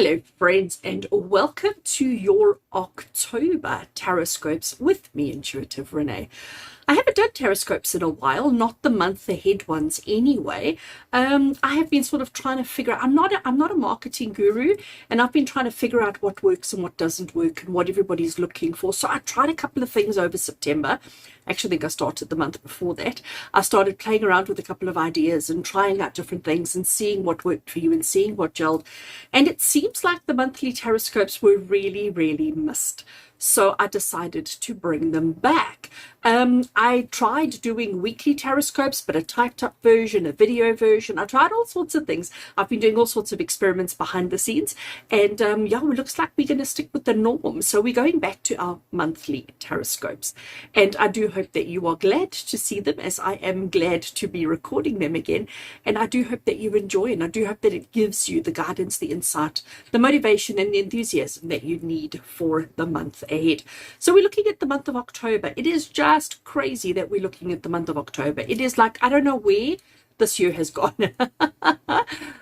Hello friends, and welcome to your October TarotScopes with me, Intuitive Rene. I haven't done TarotScopes in a while, not the month ahead ones anyway. I have been sort of trying to figure out, I'm not a marketing guru, and I've been trying to figure out what works and what doesn't work and what everybody's looking for. So I tried a couple of things over September. I actually think I started the month before that. I started playing around with a couple of ideas and trying out different things and seeing what worked for you and seeing what gelled. And it seems like the monthly TarotScopes were really missed. So I decided to bring them back. I tried doing weekly TarotScopes, but a typed up version, a video version. I tried all sorts of things. I've been doing all sorts of experiments behind the scenes. And yeah, it looks like we're going to stick with the norm. So we're going back to our monthly TarotScopes. And I do hope that you are glad to see them, as I am glad to be recording them again. And I do hope that you enjoy, and I do hope that it gives you the guidance, the insight, the motivation and the enthusiasm that you need for the month ahead. So we're looking at the month of October. It is just crazy that we're looking at the month of October. It is like, I don't know where this year has gone.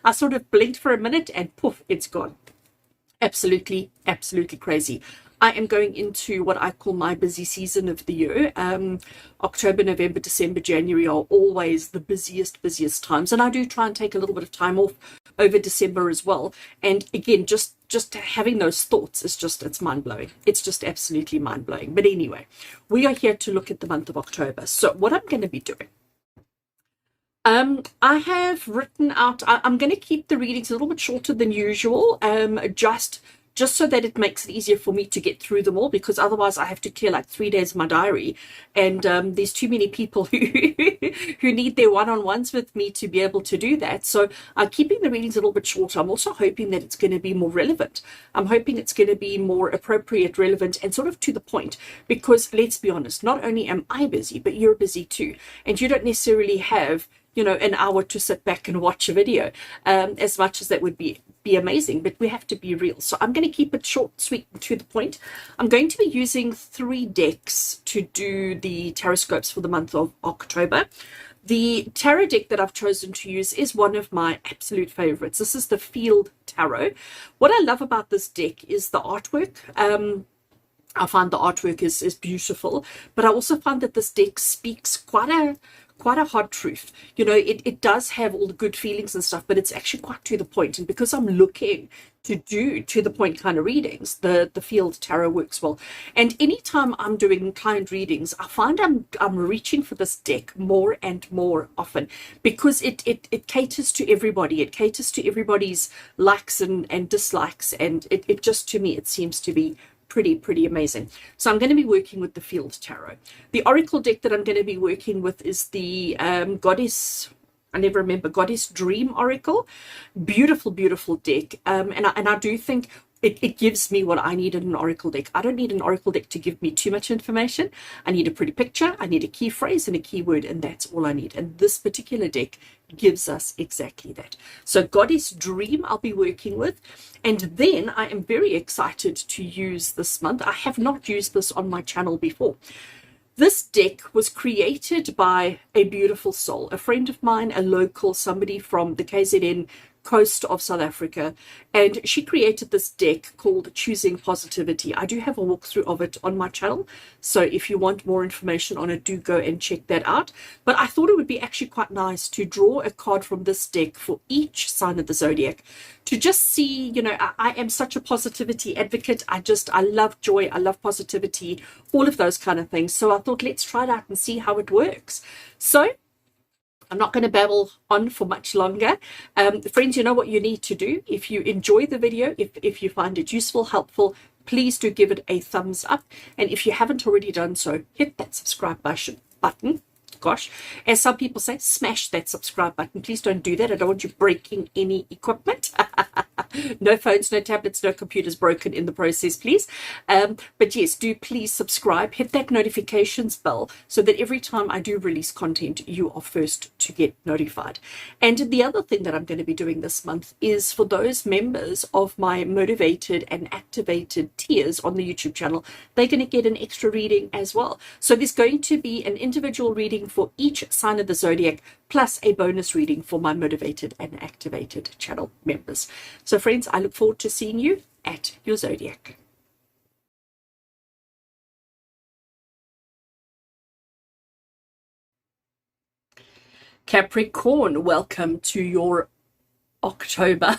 I sort of blinked for a minute and poof, it's gone. Absolutely crazy. I am going into what I call my busy season of the year. October, November, December, January are always the busiest times. And I do try and take a little bit of time off over December as well. And again, just having those thoughts is it's mind-blowing. It's just absolutely mind-blowing. But anyway, we are here to look at the month of October. So what I'm going to be doing, I have written out, I'm going to keep the readings a little bit shorter than usual, just so that it makes it easier for me to get through them all, because otherwise I have to clear like 3 days of my diary, and there's too many people who need their one-on-ones with me to be able to do that. So I'm keeping the readings a little bit shorter. I'm also hoping that it's going to be more relevant. I'm hoping it's going to be more appropriate, relevant, and sort of to the point, because let's be honest, not only am I busy, but you're busy too, and you don't necessarily have, you know, an hour to sit back and watch a video, as much as that would be amazing, but we have to be real. So I'm going to keep it short, sweet, and to the point. I'm going to be using 3 decks to do the TarotScopes for the month of October. The tarot deck that I've chosen to use is one of my absolute favorites. This is the Field Tarot. What I love about this deck is the artwork. I find the artwork is beautiful, but I also find that this deck speaks quite a hard truth. You know, it does have all the good feelings and stuff, but it's actually quite to the point. And because I'm looking to do to the point kind of readings, the Field Tarot works well. And anytime I'm doing client readings, I find I'm reaching for this deck more and more often, because it caters to everybody. It caters to everybody's likes and dislikes, and it just, to me, it seems to be pretty amazing. So I'm going to be working with the Field Tarot. The Oracle deck that I'm going to be working with is the Goddess Dream Oracle. Beautiful deck. And I do think it gives me what I need in an oracle deck. I don't need an oracle deck to give me too much information. I need a pretty picture, I need a key phrase and a keyword, and that's all I need. And this particular deck gives us exactly that. So Goddess Dream I'll be working with. And then I am very excited to use this month. I have not used this on my channel before. This deck was created by a beautiful soul, a friend of mine, a local, somebody from the KZN coast of South Africa, and she created this deck called Choosing Positivity. I do have a walkthrough of it on my channel, so if you want more information on it, do go and check that out. But I thought it would be actually quite nice to draw a card from this deck for each sign of the zodiac, to just see, you know, I am such a positivity advocate. I love joy, I love positivity, all of those kind of things. So I thought, let's try it out and see how it works. So I'm not going to babble on for much longer. Friends, you know what you need to do. If you enjoy the video, if you find it useful, helpful, please do give it a thumbs up. And if you haven't already done so, hit that subscribe button. Gosh, as some people say, smash that subscribe button. Please don't do that. I don't want you breaking any equipment. No phones, no tablets, no computers broken in the process, please. But yes, do please subscribe, hit that notifications bell, so that every time I do release content, you are first to get notified. And the other thing that I'm going to be doing this month is for those members of my motivated and activated tiers on the YouTube channel, they're going to get an extra reading as well. So there's going to be an individual reading for each sign of the zodiac plus a bonus reading for my motivated and activated channel members. So friends, I look forward to seeing you at your zodiac. Capricorn, welcome to your October.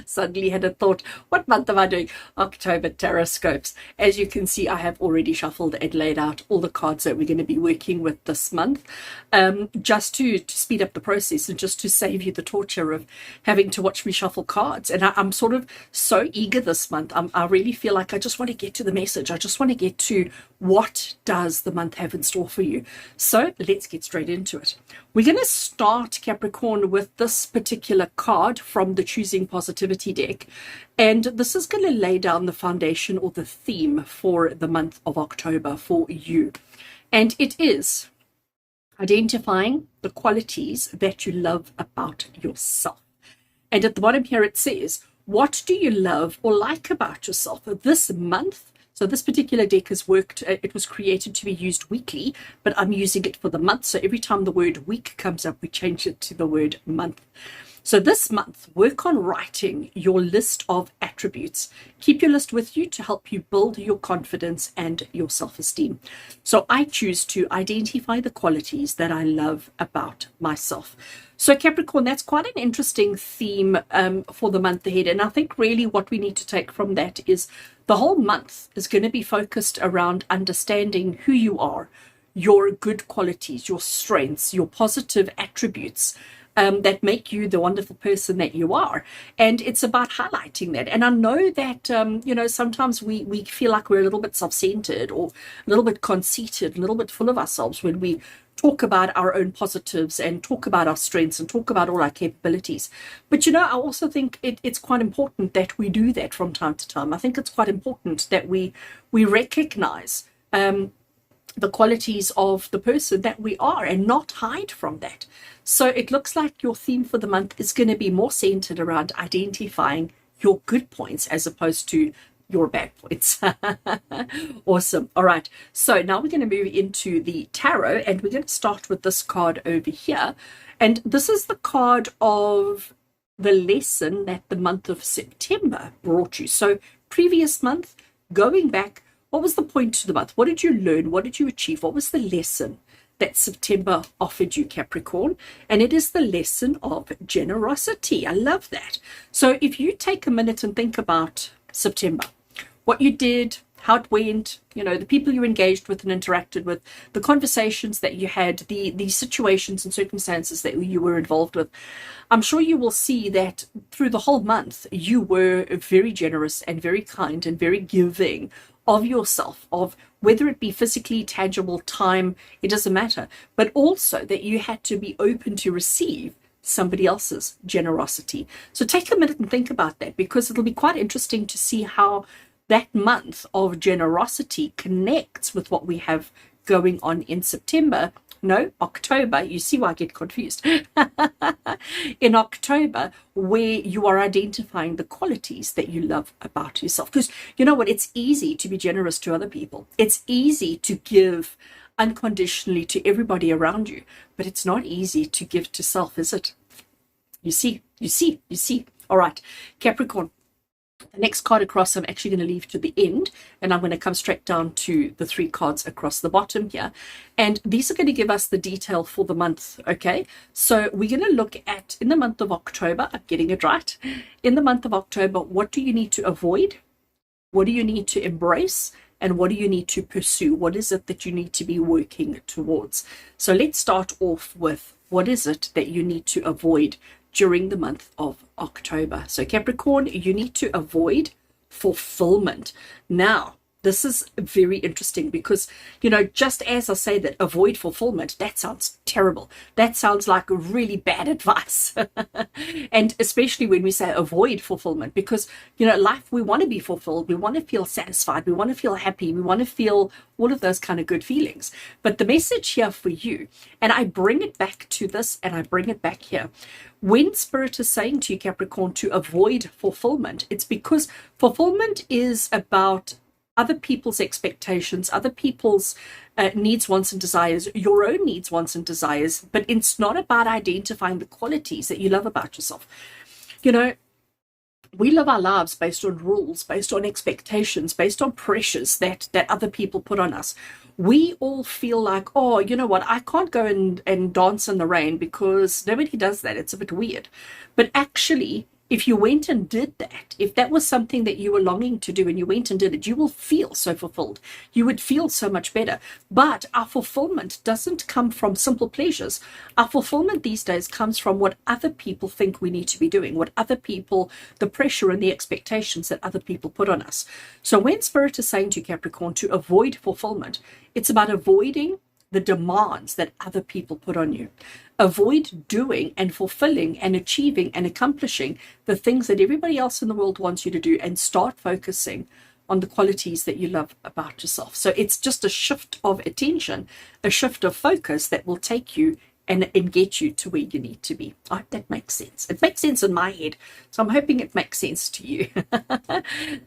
Suddenly had a thought, what month am I doing? October TarotScopes. As you can see, I have already shuffled and laid out all the cards that we're going to be working with this month, just to speed up the process and just to save you the torture of having to watch me shuffle cards. And I'm sort of so eager this month. I really feel like I just want to get to the message. I just want to get to what does the month have in store for you. So let's get straight into it. We're going to start, Capricorn, with this particular card from the Choosing Positivity deck. And this is going to lay down the foundation or the theme for the month of October for you. And it is identifying the qualities that you love about yourself. And at the bottom here it says, what do you love or like about yourself this month? So this particular deck has worked, it was created to be used weekly, but I'm using it for the month. So every time the word week comes up, we change it to the word month. So this month, work on writing your list of attributes. Keep your list with you to help you build your confidence and your self-esteem. So I choose to identify the qualities that I love about myself. So Capricorn, that's quite an interesting theme for the month ahead. And I think really what we need to take from that is the whole month is going to be focused around understanding who you are, your good qualities, your strengths, your positive attributes, that make you the wonderful person that you are. And it's about highlighting that. And I know that, sometimes we feel like we're a little bit self-centered or a little bit conceited, a little bit full of ourselves when we talk about our own positives and talk about our strengths and talk about all our capabilities. But, I also think it's quite important that we do that from time to time. I think it's quite important that we recognize the qualities of the person that we are and not hide from that. So it looks like your theme for the month is going to be more centered around identifying your good points as opposed to your bad points. Awesome. All right. So now we're going to move into the tarot, and we're going to start with this card over here. And this is the card of the lesson that the month of September brought you. So previous month, going back, what was the point to the month? What did you learn? What did you achieve? What was the lesson that September offered you, Capricorn? And it is the lesson of generosity. I love that. So if you take a minute and think about September, what you did, how it went, the people you engaged with and interacted with, the conversations that you had, the situations and circumstances that you were involved with, I'm sure you will see that through the whole month, you were very generous and very kind and very giving of yourself, of whether it be physically, tangible, time, it doesn't matter, but also that you had to be open to receive somebody else's generosity. So take a minute and think about that, because it'll be quite interesting to see how that month of generosity connects with what we have going on in September. No, October. You see why I get confused. In October, where you are identifying the qualities that you love about yourself. Because you know what? It's easy to be generous to other people. It's easy to give unconditionally to everybody around you. But it's not easy to give to self, is it? You see. All right, Capricorn. The next card across, I'm actually going to leave to the end, and I'm going to come straight down to the 3 cards across the bottom here. And these are going to give us the detail for the month, okay? So we're going to look at, in the month of October, I'm getting it right, in the month of October, what do you need to avoid? What do you need to embrace? And what do you need to pursue? What is it that you need to be working towards? So let's start off with, what is it that you need to avoid during the month of October? So Capricorn, you need to avoid fulfillment. Now, this is very interesting because, just as I say that avoid fulfillment, that sounds terrible. That sounds like really bad advice. And especially when we say avoid fulfillment, because, life, we want to be fulfilled. We want to feel satisfied. We want to feel happy. We want to feel all of those kind of good feelings. But the message here for you, and I bring it back to this and I bring it back here. When Spirit is saying to you, Capricorn, to avoid fulfillment, it's because fulfillment is about other people's expectations, other people's needs, wants, and desires, your own needs, wants, and desires. But it's not about identifying the qualities that you love about yourself. You know, we live our lives based on rules, based on expectations, based on pressures that other people put on us. We all feel like, oh, you know what, I can't go and dance in the rain because nobody does that. It's a bit weird. But actually, if you went and did that, if that was something that you were longing to do and you went and did it, you will feel so fulfilled. You would feel so much better. But our fulfillment doesn't come from simple pleasures. Our fulfillment these days comes from what other people think we need to be doing, what other people, the pressure and the expectations that other people put on us. So when Spirit is saying to Capricorn to avoid fulfillment, it's about avoiding the demands that other people put on you. Avoid doing and fulfilling and achieving and accomplishing the things that everybody else in the world wants you to do, and start focusing on the qualities that you love about yourself. So it's just a shift of attention, a shift of focus that will take you and get you to where you need to be. I hope that makes sense. It makes sense in my head, so I'm hoping it makes sense to you.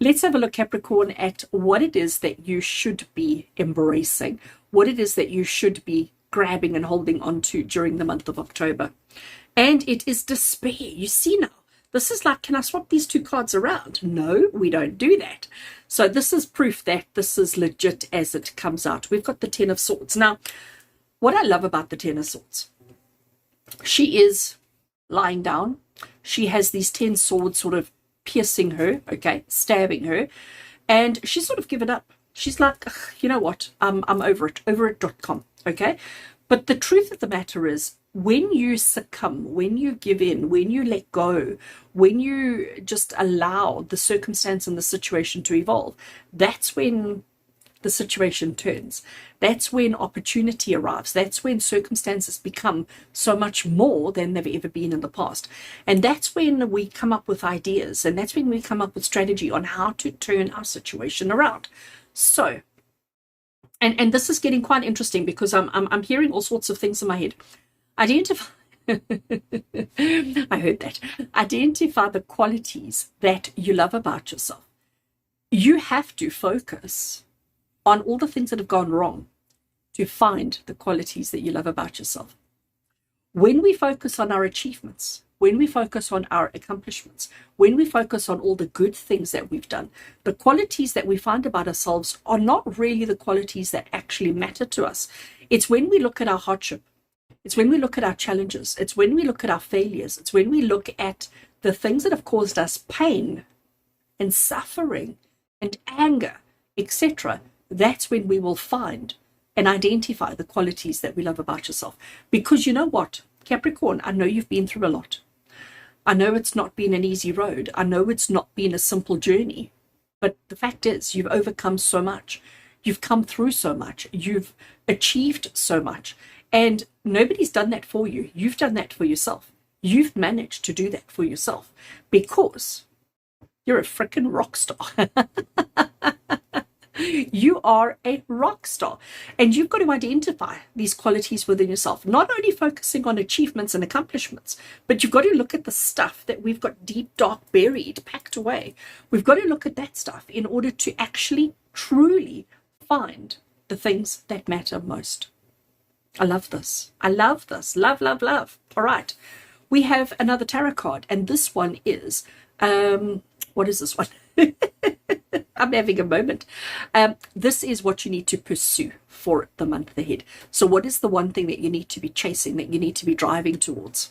Let's have a look, Capricorn, at what it is that you should be embracing, what it is that you should be grabbing and holding on to during the month of October. And it is despair. You see now, this is like, can I swap these two cards around? No, we don't do that. So this is proof that this is legit as it comes out. We've got the Ten of Swords. Now, what I love about the Ten of Swords, she is lying down. She has these 10 swords sort of piercing her, okay, stabbing her. And she's sort of given up. She's like, you know what, I'm over it, overit.com, okay? But the truth of the matter is, when you succumb, when you give in, when you let go, when you just allow the circumstance and the situation to evolve, that's when the situation turns. That's when opportunity arrives. That's when circumstances become so much more than they've ever been in the past. And that's when we come up with ideas, and that's when we come up with strategy on how to turn our situation around. So, and this is getting quite interesting because I'm hearing all sorts of things in my head. Identify, I heard that. Identify the qualities that you love about yourself. You have to focus on all the things that have gone wrong to find the qualities that you love about yourself. When we focus on our achievements, when we focus on our accomplishments, when we focus on all the good things that we've done, the qualities that we find about ourselves are not really the qualities that actually matter to us. It's when we look at our hardship. It's when we look at our challenges. It's when we look at our failures. It's when we look at the things that have caused us pain and suffering and anger, etc. That's when we will find and identify the qualities that we love about yourself. Because you know what, Capricorn, I know you've been through a lot. I know it's not been an easy road. I know it's not been a simple journey. But the fact is, you've overcome so much. You've come through so much. You've achieved so much. And nobody's done that for you. You've done that for yourself. You've managed to do that for yourself because you're a freaking rock star. You are a rock star, and you've got to identify these qualities within yourself, not only focusing on achievements and accomplishments, but you've got to look at the stuff that we've got deep, dark, buried, packed away. We've got to look at that stuff in order to actually, truly find the things that matter most. I love this. I love this. Love, love, love. All right. We have another tarot card, and this one is, what is this one? I'm having a moment. This is what you need to pursue for the month ahead. So what is the one thing that you need to be chasing, that you need to be driving towards?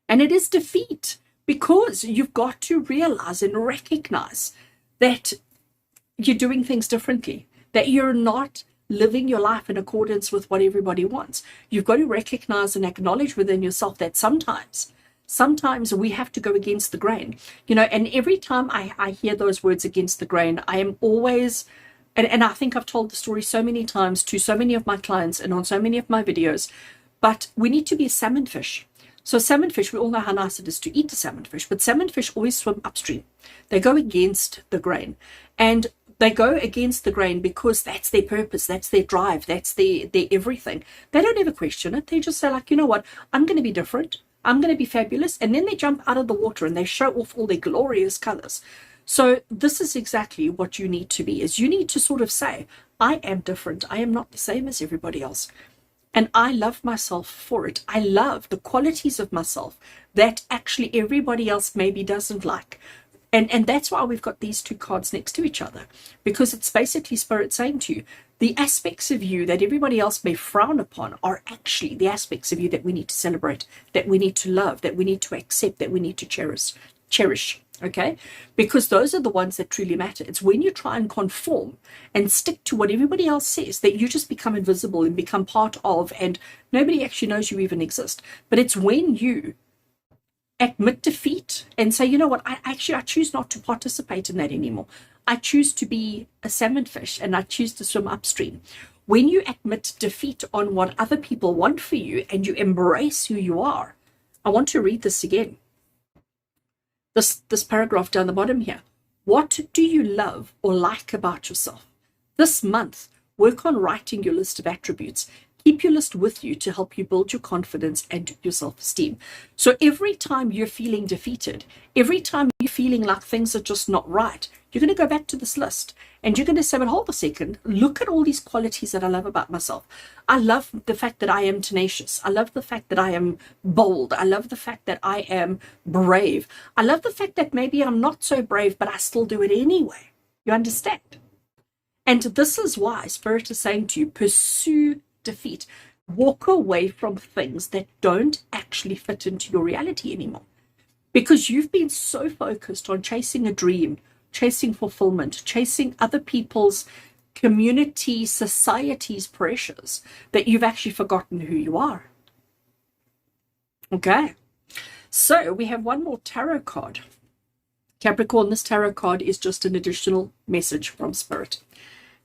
And it is defeat, because you've got to realize and recognize that you're doing things differently, that you're not living your life in accordance with what everybody wants. You've got to recognize and acknowledge within yourself that sometimes we have to go against the grain, you know. And every time I hear those words, against the grain, I am always, and I think I've told the story so many times to so many of my clients and on so many of my videos, but we need to be a salmon fish. So salmon fish, we all know how nice it is to eat a salmon fish, but salmon fish always swim upstream. They go against the grain, and they go against the grain because that's their purpose, that's their drive, that's their everything. They don't ever question it. They just say, like, you know what, I'm going to be different. I'm going to be fabulous. And then they jump out of the water and they show off all their glorious colors. So this is exactly what you need to be, is you need to sort of say, I am different. I am not the same as everybody else. And I love myself for it. I love the qualities of myself that actually everybody else maybe doesn't like. And that's why we've got these two cards next to each other, because it's basically Spirit saying to you, the aspects of you that everybody else may frown upon are actually the aspects of you that we need to celebrate, that we need to love, that we need to accept, that we need to cherish. Okay, because those are the ones that truly matter. It's when you try and conform and stick to what everybody else says that you just become invisible and become part of, and nobody actually knows you even exist. But it's when you admit defeat and say, you know what, I choose not to participate in that anymore. I choose to be a salmon fish and I choose to swim upstream. When you admit defeat on what other people want for you and you embrace who you are. I want to read this again. This paragraph down the bottom here. What do you love or like about yourself? This month, work on writing your list of attributes. Keep your list with you to help you build your confidence and your self-esteem. So every time you're feeling defeated, every time you're feeling like things are just not right, you're going to go back to this list and you're going to say, but hold a second, look at all these qualities that I love about myself. I love the fact that I am tenacious. I love the fact that I am bold. I love the fact that I am brave. I love the fact that maybe I'm not so brave, but I still do it anyway. You understand? And this is why Spirit is saying to you, pursue defeat. Walk away from things that don't actually fit into your reality anymore. Because you've been so focused on chasing a dream, chasing fulfillment, chasing other people's community, society's pressures, that you've actually forgotten who you are. Okay. So we have one more tarot card. Capricorn, this tarot card is just an additional message from Spirit.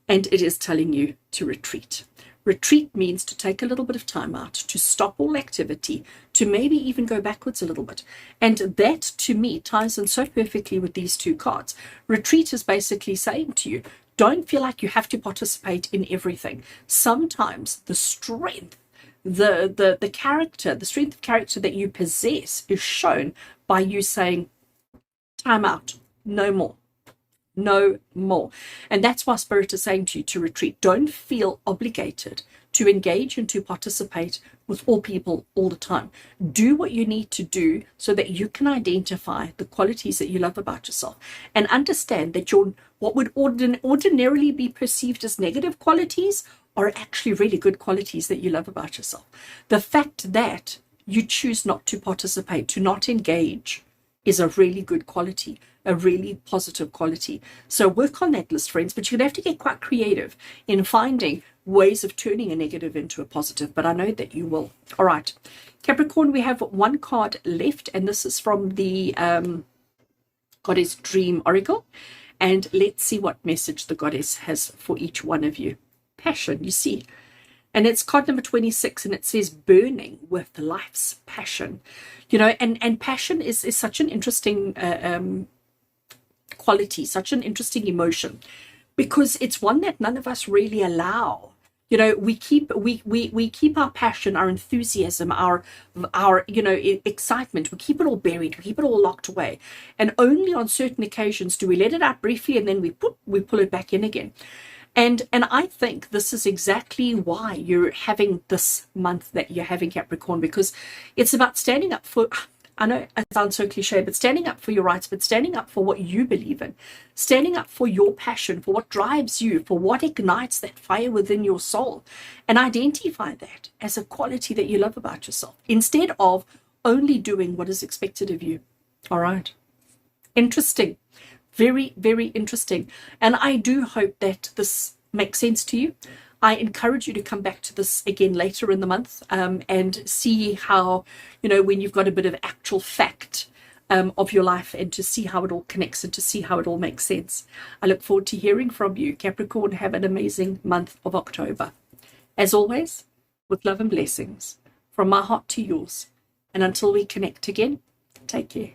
And it is telling you to retreat. Retreat means to take a little bit of time out, to stop all activity, to maybe even go backwards a little bit. And that, to me, ties in so perfectly with these two cards. Retreat is basically saying to you, don't feel like you have to participate in everything. Sometimes the strength, the character, the strength of character that you possess is shown by you saying, time out, no more. No more. And that's why Spirit is saying to you to retreat. Don't feel obligated to engage and to participate with all people all the time. Do what you need to do so that you can identify the qualities that you love about yourself and understand that what would ordinarily be perceived as negative qualities are actually really good qualities that you love about yourself. The fact that you choose not to participate, to not engage, is a really good quality, a really positive quality. So work on that list, friends, but you're going to have to get quite creative in finding ways of turning a negative into a positive, but I know that you will. All right, Capricorn, we have one card left, and this is from the Goddess Dream Oracle. And let's see what message the Goddess has for each one of you. Passion, you see. And it's card number 26, and it says burning with life's passion. You know, and passion is such an interesting quality, such an interesting emotion, because it's one that none of us really allow. You know, we keep our passion, our enthusiasm, our excitement. We keep it all buried. We keep it all locked away, and only on certain occasions do we let it out briefly, and then we pull it back in again. And I think this is exactly why you're having this month that you're having, Capricorn, because it's about standing up for, I know it sounds so cliche, but standing up for your rights, but standing up for what you believe in, standing up for your passion, for what drives you, for what ignites that fire within your soul, and identify that as a quality that you love about yourself, instead of only doing what is expected of you. All right. Interesting. Very, very interesting. And I do hope that this makes sense to you. I encourage you to come back to this again later in the month and see how, you know, when you've got a bit of actual fact of your life, and to see how it all connects and to see how it all makes sense. I look forward to hearing from you. Capricorn, have an amazing month of October. As always, with love and blessings, from my heart to yours. And until we connect again, take care.